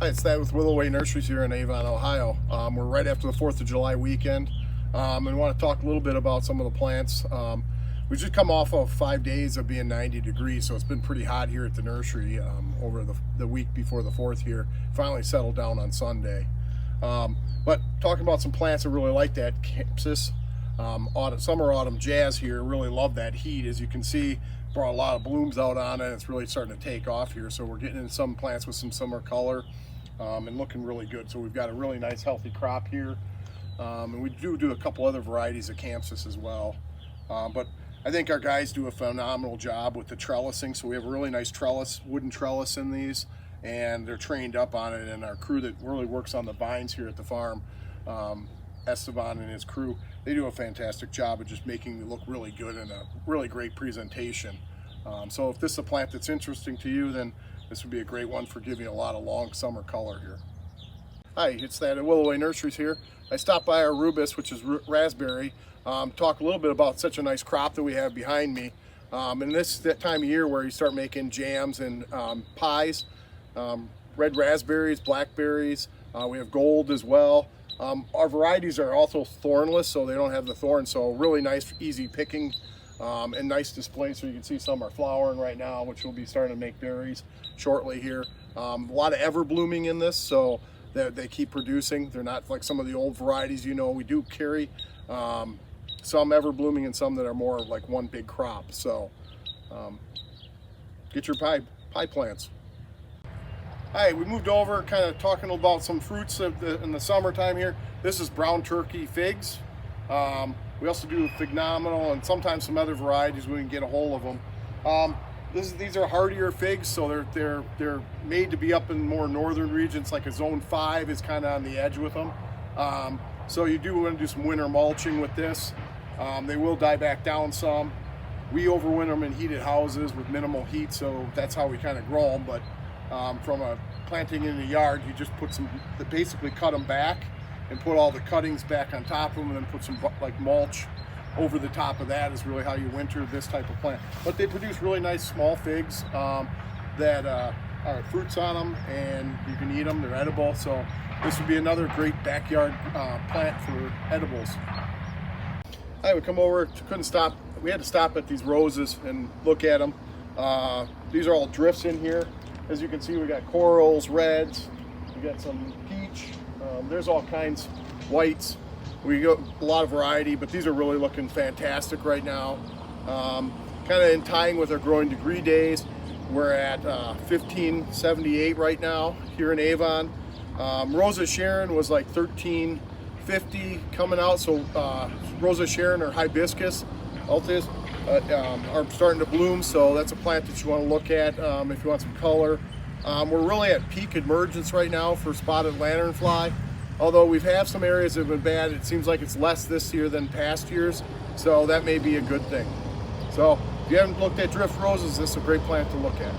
Hi, it's Thad with Willowway Nurseries here in Avon, Ohio. We're right after the 4th of July weekend and want to talk a little bit about some of the plants. We've just come off of 5 days of being 90 degrees, so it's been pretty hot here at the nursery over the week before the 4th here. Finally settled down on Sunday. But talking about some plants that really like that, Campsis, summer autumn jazz here, really love that heat. As you can see, brought a lot of blooms out on it. It's really starting to take off here, so we're getting in some plants with some summer color and looking really good. So we've got a really nice healthy crop here, and we do a couple other varieties of Campsis as well, but I think our guys do a phenomenal job with the trellising. So we have a really nice wooden trellis in these, and they're trained up on it, and our crew that really works on the vines here at the farm, Esteban and his crew, they do a fantastic job of just making it look really good and a really great presentation. So if this is a plant that's interesting to you, then this would be a great one for giving a lot of long summer color here. Hi, it's Thad at Willowway Nurseries here. I stopped by our rubus, which is raspberry, talk a little bit about such a nice crop that we have behind me. And this is that time of year where you start making jams and pies, red raspberries, blackberries, we have gold as well. Our varieties are also thornless, so they don't have the thorns, so really nice, easy picking and nice display. So you can see some are flowering right now, which will be starting to make berries shortly here. A lot of ever blooming in this, so they keep producing. They're not like some of the old varieties, you know. We do carry some ever blooming and some that are more like one big crop. So get your pie plants. Hi, we moved over kind of talking about some fruits in the summertime here. This is brown turkey figs. We also do phenomenal and sometimes some other varieties when we can get a hold of them. These are hardier figs, so they're made to be up in more northern regions, like a zone 5 is kind of on the edge with them. So you do want to do some winter mulching with this. They will die back down some. We overwinter them in heated houses with minimal heat, so that's how we kind of grow them. But from a planting in the yard, you just basically cut them back and put all the cuttings back on top of them, and then put some like mulch over the top of that is really how you winter this type of plant. But they produce really nice small figs that are fruits on them, and you can eat them. They're edible, so this would be another great backyard plant for edibles. I would come over, couldn't stop. We had to stop at these roses and look at them. These are all drifts in here. As you can see, we got corals, reds, we got some peach, there's all kinds, whites. We got a lot of variety, but these are really looking fantastic right now. Kind of in tying with our growing degree days, we're at 1578 right now here in Avon. Rosa Sharon was like 1350 coming out, so Rosa Sharon or hibiscus altis are starting to bloom, so that's a plant that you want to look at if you want some color. We're really at peak emergence right now for spotted lanternfly. Although we've had some areas that have been bad, it seems like it's less this year than past years, so that may be a good thing. So if you haven't looked at drift roses, this is a great plant to look at.